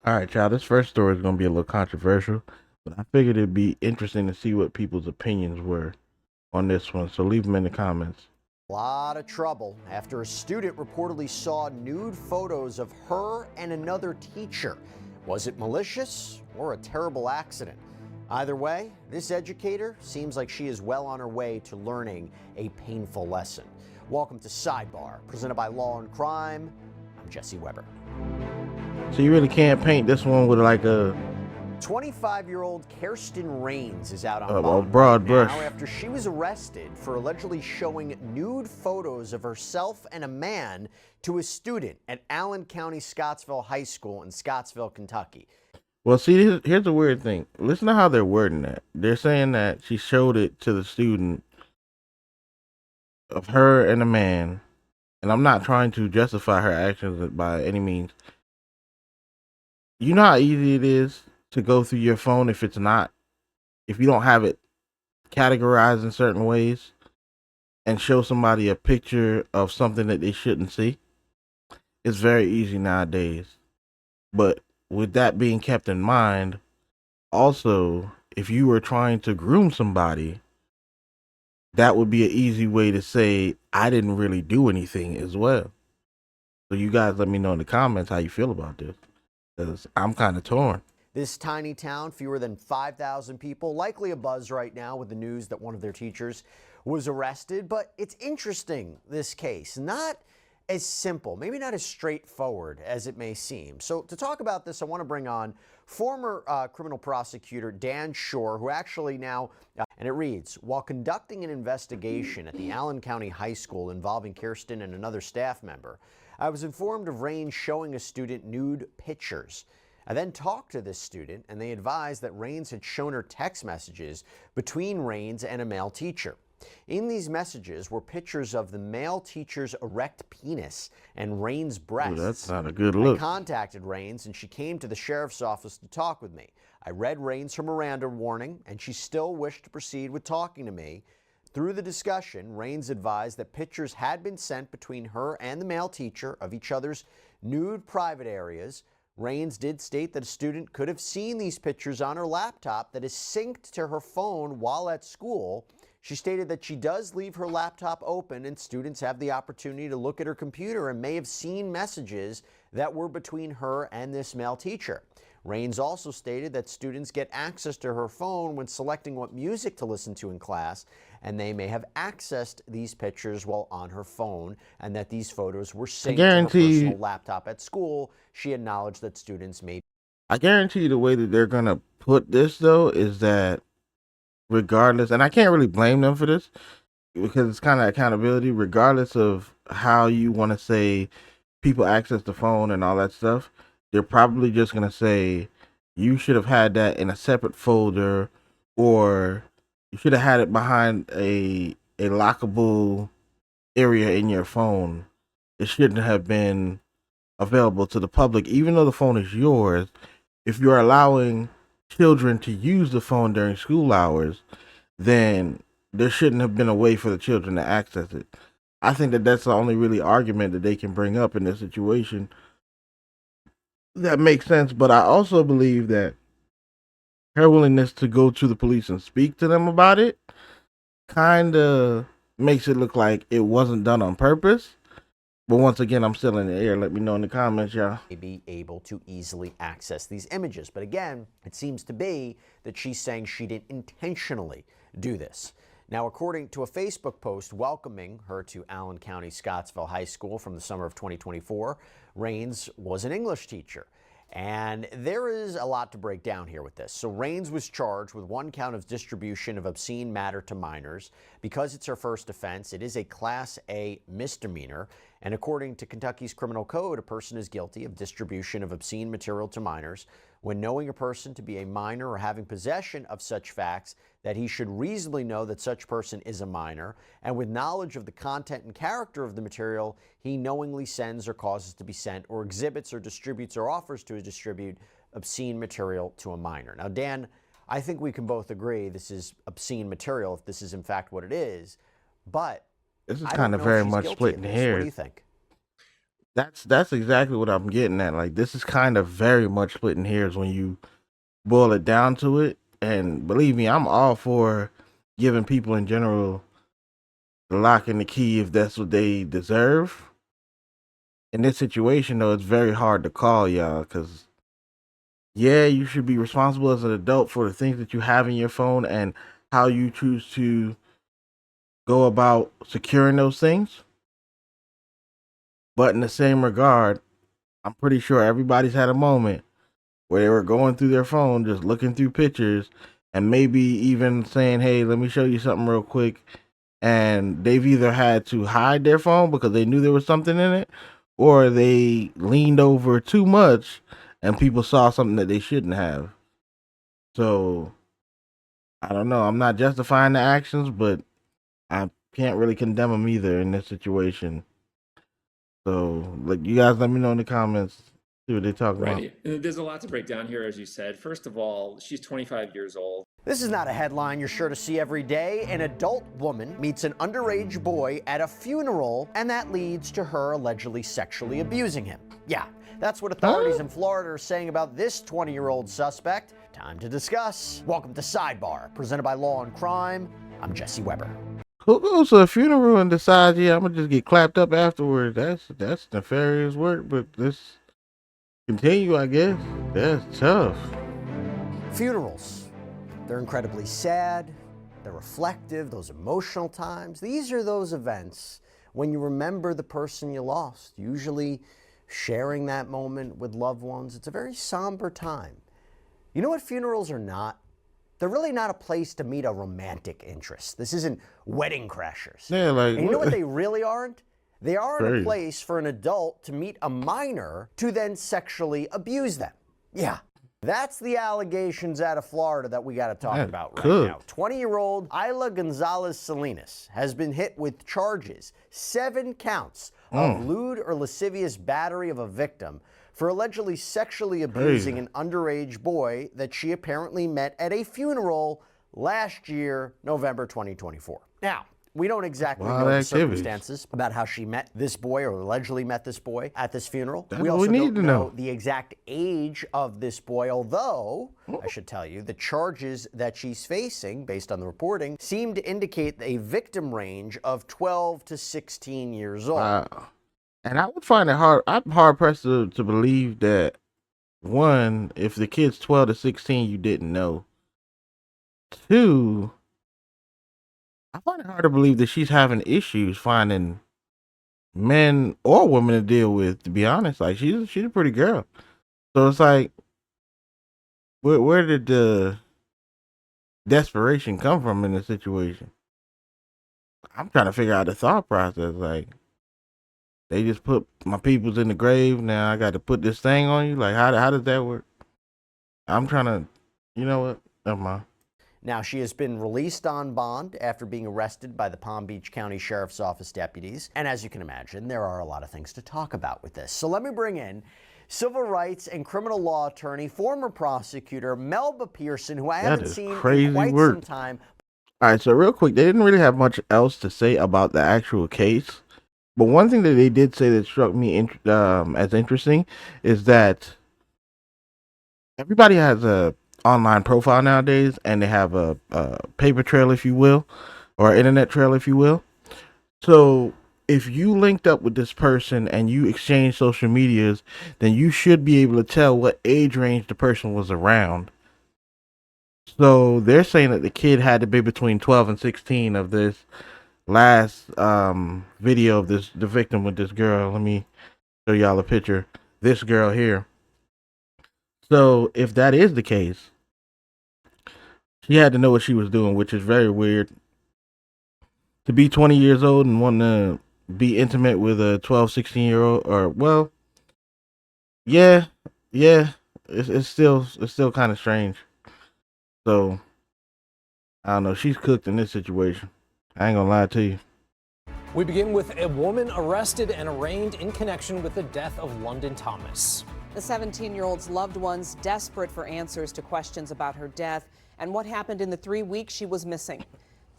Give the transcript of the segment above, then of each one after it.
All right, y'all. This first story is going to be a little controversial, but I figured it'd be interesting to see what people's opinions were on this one. So leave them in the comments. A lot of trouble after a student reportedly saw nude photos of her and another teacher. Was it malicious or a terrible accident? Either way, this educator seems like she is well on her way to learning a painful lesson. Welcome to Sidebar, presented by Law and Crime. I'm Jesse Weber. So you really can't paint this one with like a 25-year-old Kirsten Rains is out on a bond right broad brush. now after she was arrested for allegedly showing nude photos of herself and a man to a student at Allen County Scottsville High School in Scottsville, Kentucky. Well, see, here's the weird thing. Listen to how they're wording that. They're saying that she showed it to the student of her and a man, and I'm not trying to justify her actions by any means. You know how easy it is to go through your phone if you don't have it categorized in certain ways and show somebody a picture of something that they shouldn't see. It's very easy nowadays. But with that being kept in mind, also, if you were trying to groom somebody, that would be an easy way to say, I didn't really do anything as well. So you guys let me know in the comments how you feel about this, because I'm kind of torn. This tiny town, fewer than 5,000 people, likely a buzz right now with the news that one of their teachers was arrested. But it's interesting, this case, not as simple, maybe not as straightforward as it may seem. So to talk about this, I want to bring on former criminal prosecutor Dan Shore, who actually now, and it reads, while conducting an investigation at the Allen County High School involving Kirsten and another staff member, I was informed of Rains showing a student nude pictures. I then talked to this student, and they advised that Rains had shown her text messages between Rains and a male teacher. In these messages were pictures of the male teacher's erect penis and Rains' Ooh, that's breasts. not a good I look. contacted Rains, and she came to the sheriff's office to talk with me. I read Rains her Miranda warning, and she still wished to proceed with talking to me. Through the discussion, Rains advised that pictures had been sent between her and the male teacher of each other's nude private areas. Rains did state that a student could have seen these pictures on her laptop that is synced to her phone while at school. She stated that she does leave her laptop open and students have the opportunity to look at her computer and may have seen messages that were between her and this male teacher. Rains also stated that students get access to her phone when selecting what music to listen to in class, and they may have accessed these pictures while on her phone, and that these photos were I synced to her guarantee personal you, laptop at school. She acknowledged that students may. I guarantee you the way that they're gonna put this though is that regardless, and I can't really blame them for this because it's kind of accountability, regardless of how you want to say people access the phone and all that stuff, they're probably just gonna say you should have had that in a separate folder, or you should have had it behind a lockable area in your phone. It shouldn't have been available to the public, even though the phone is yours. If you're allowing children to use the phone during school hours, then there shouldn't have been a way for the children to access it. I think that that's the only really argument that they can bring up in this situation that makes sense. But I also believe that her willingness to go to the police and speak to them about it kind of makes it look like it wasn't done on purpose. But once again, I'm still in the air. Let me know in the comments, y'all. Be able to easily access these images. But again, it seems to be that she's saying she didn't intentionally do this. Now, according to a Facebook post welcoming her to Allen County Scottsville High School from the summer of 2024, Rains was an English teacher. And there is a lot to break down here with this. So Rains was charged with one count of distribution of obscene matter to minors. Because it's her first offense, it is a Class A misdemeanor. And according to Kentucky's criminal code, a person is guilty of distribution of obscene material to minors when knowing a person to be a minor or having possession of such facts that he should reasonably know that such person is a minor, and with knowledge of the content and character of the material he knowingly sends or causes to be sent or exhibits or distributes or offers to distribute obscene material to a minor. Now, Dan, I think we can both agree this is obscene material if this is in fact what it is, but This is I kind don't of know if very she's much guilty of splitting this. What do hairs. you think? That's exactly what I'm getting at. Like this is kind of very much splitting hairs when you boil it down to it. And believe me, I'm all for giving people in general the lock and the key if that's what they deserve. In this situation, though, it's very hard to call y'all because yeah, you should be responsible as an adult for the things that you have in your phone and how you choose to go about securing those things. But in the same regard, I'm pretty sure everybody's had a moment where they were going through their phone, just looking through pictures, and maybe even saying, "Hey, let me show you something real quick." And they've either had to hide their phone because they knew there was something in it, or they leaned over too much and people saw something that they shouldn't have. So I don't know. I'm not justifying the actions, but I can't really condemn them either in this situation. So, like, you guys, let me know in the comments. See what they talking about. Right. And there's a lot to break down here, as you said. First of all, she's 25 years old. This is not a headline you're sure to see every day. An adult woman meets an underage boy at a funeral, and that leads to her allegedly sexually abusing him. Yeah, that's what authorities in Florida are saying about this 20-year-old suspect. Time to discuss. Welcome to Sidebar, presented by Law and Crime. I'm Jesse Weber. Who goes to a funeral and decides, yeah, I'm gonna just get clapped up afterwards? That's nefarious work, but let's continue, I guess. That's tough. Funerals. They're incredibly sad. They're reflective, those emotional times. These are those events when you remember the person you lost, usually sharing that moment with loved ones. It's a very somber time. You know what funerals are not? They're really not a place to meet a romantic interest. This isn't Wedding Crashers. Yeah, like, and you know what they really aren't? They aren't Crazy. a place for an adult to meet a minor to then sexually abuse them. Yeah. That's the allegations out of Florida that we got to talk about right now. 20-year-old Isla Gonzalez Salinas has been hit with charges, 7 counts of lewd or lascivious battery of a victim for allegedly sexually abusing an underage boy that she apparently met at a funeral last year, November 2024. Now, we don't exactly know the circumstances about how she met this boy or allegedly met this boy at this funeral. That's we what also we need don't to know the exact age of this boy, although I should tell you the charges that she's facing, based on the reporting, seem to indicate a victim range of 12 to 16 years old. Wow. And I would find it hard. I'm hard pressed to believe that, one, if the kid's 12 to 16, you didn't know. 2, I find it hard to believe that she's having issues finding men or women to deal with. To be honest, like she's a pretty girl. So it's like, where did the desperation come from in this situation? I'm trying to figure out the thought process. Like, they just put my peoples in the grave. Now I got to put this thing on you. Like, how does that work? I'm trying to, you know what? Never mind. Now, she has been released on bond after being arrested by the Palm Beach County Sheriff's Office deputies. And as you can imagine, there are a lot of things to talk about with this. So let me bring in civil rights and criminal law attorney, former prosecutor Melba Pearson, who I haven't seen in quite some time. All right, so real quick, they didn't really have much else to say about the actual case. But one thing that they did say that struck me as interesting is that everybody has a online profile nowadays, and they have a paper trail, if you will, or internet trail, if you will. So if you linked up with this person and you exchange social medias, then you should be able to tell what age range the person was around. So they're saying that the kid had to be between 12 and 16 of this last video of the victim with this girl. Let me show y'all a picture. This girl here. So if that is the case, she had to know what she was doing, which is very weird. To be 20 years old and want to be intimate with a 12, 16-year-old, or, well, yeah, it's still kind of strange. So I don't know. She's cooked in this situation. I ain't gonna lie to you. We begin with a woman arrested and arraigned in connection with the death of London Thomas. The 17-year-old's loved ones desperate for answers to questions about her death and what happened in the 3 weeks she was missing.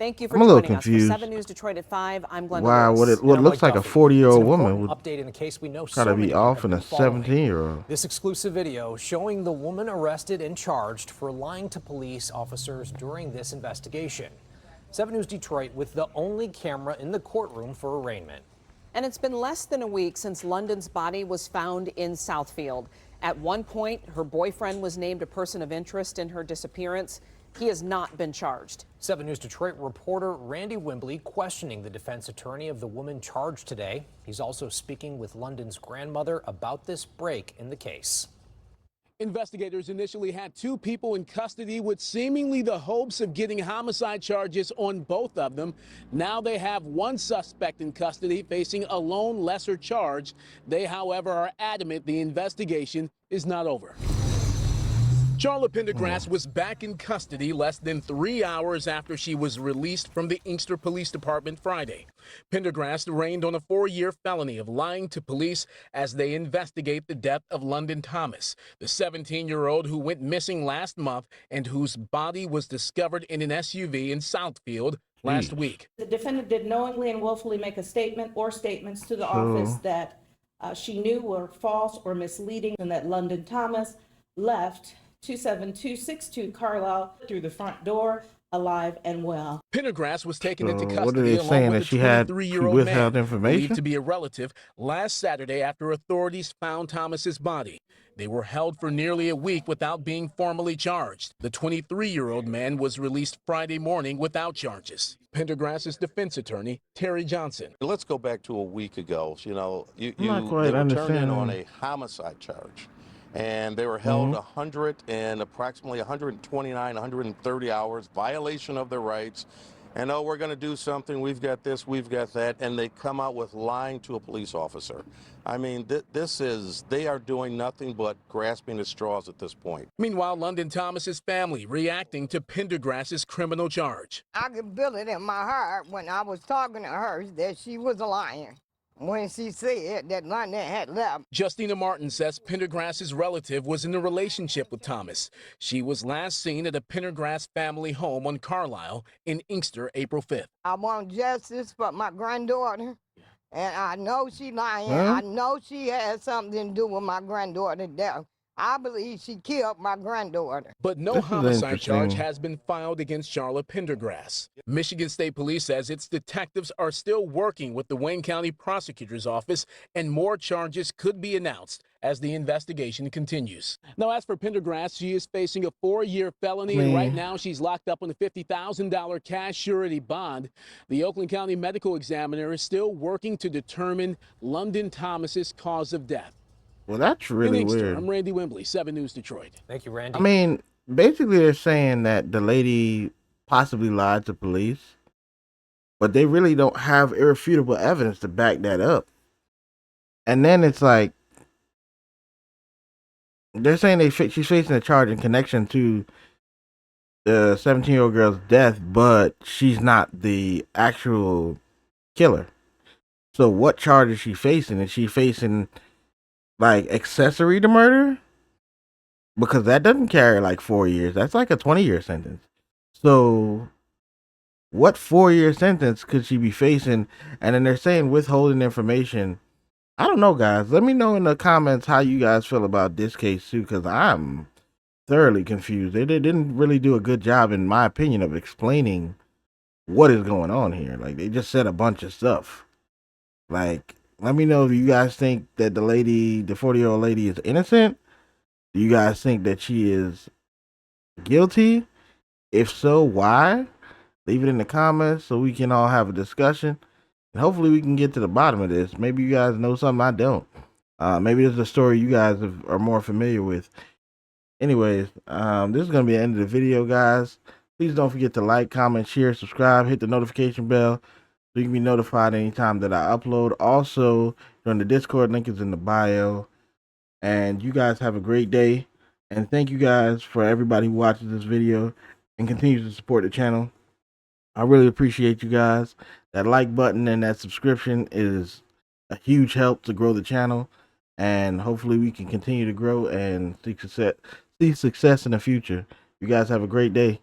Thank you for I'm a little joining us. For confused. 7 News Detroit at 5, I'm Glenda Why Lewis. what And I'm looks Mike like a Duffy. It's 40-year-old an woman important would update in a case we know try to so many be of you off have in a been following. 17-year-old. This exclusive video showing the woman arrested and charged for lying to police officers during this investigation. 7 News Detroit with the only camera in the courtroom for arraignment. And it's been less than a week since London's body was found in Southfield. At one point, her boyfriend was named a person of interest in her disappearance. He has not been charged. 7 News Detroit reporter Randy Wimbley questioning the defense attorney of the woman charged today. He's also speaking with London's grandmother about this break in the case. Investigators initially had 2 people in custody with seemingly the hopes of getting homicide charges on both of them. Now they have 1 suspect in custody facing a lone lesser charge. They, however, are adamant the investigation is not over. Charla Pendergrass was back in custody less than 3 hours after she was released from the Inkster Police Department Friday. Pendergrass arraigned on a 4-year felony of lying to police as they investigate the death of London Thomas, the 17-year-old who went missing last month and whose body was discovered in an SUV in Southfield last week. The defendant did knowingly and willfully make a statement or statements to the So- office that she knew were false or misleading, and that London Thomas left 27262 Carlisle through the front door, alive and well. Pendergrass was taken into So what are custody they along saying, with that a she had 23-year-old withheld man information? believed to be a relative last Saturday after authorities found Thomas's body. They were held for nearly a week without being formally charged. The 23-year-old man was released Friday morning without charges. Pendergrass's defense attorney, Terry Johnson. Let's go back to a week ago. You know, I'm not quite they were turned in on understanding. a homicide charge, and they were held 100 and approximately 129, 130 hours, violation of their rights. And oh, we're going to do something. We've got this, we've got that, and they come out with lying to a police officer. I mean, they are doing nothing but grasping at straws at this point. Meanwhile, London Thomas's family reacting to Pendergrass's criminal charge. I could feel it in my heart when I was talking to her that she was lying when she said that London had left. Justina Martin says Pendergrass's relative was in a relationship with Thomas. She was last seen at a Pendergrass family home on Carlisle in Inkster April 5th. I want justice for my granddaughter, and I know she lying. Huh? I know she had something to do with my granddaughter's death. I believe she killed my granddaughter. But no This is homicide charge interesting. has been filed against Charla Pendergrass. Michigan State Police says its detectives are still working with the Wayne County Prosecutor's Office, and more charges could be announced as the investigation continues. Now, as for Pendergrass, she is facing a 4-year felony, and right now she's locked up on a $50,000 cash surety bond. The Oakland County Medical Examiner is still working to determine London Thomas's cause of death. Well, that's In really Inkster, weird. I'm Randy Wimbley, 7 News Detroit. Thank you, Randy. I mean, basically they're saying that the lady possibly lied to police, but they really don't have irrefutable evidence to back that up. And then it's like they're saying she's facing a charge in connection to the 17-year-old girl's death, but she's not the actual killer. So what charge is she facing? Is she facing like accessory to murder? Because that doesn't carry like 4 years. That's like a 20-year sentence. So what 4-year sentence could she be facing? And then they're saying withholding information. I don't know, guys. Let me know in the comments how you guys feel about this case too, because I'm thoroughly confused. They didn't really do a good job, in my opinion, of explaining what is going on here. Like, they just said a bunch of stuff. Like, let me know if you guys think that the 40-year-old lady is innocent. Do you guys think that she is guilty? If so, why? Leave it in the comments so we can all have a discussion. And hopefully we can get to the bottom of this. Maybe you guys know something I don't. Maybe this is a story you guys are more familiar with. Anyways, this is going to be the end of the video, guys. Please don't forget to like, comment, share, subscribe, hit the notification bell so you can be notified anytime that I upload. Also, join the Discord, link is in the bio. And you guys have a great day. And thank you guys for everybody who watches this video and continues to support the channel. I really appreciate you guys. That like button and that subscription is a huge help to grow the channel. And hopefully we can continue to grow and see success in the future. You guys have a great day.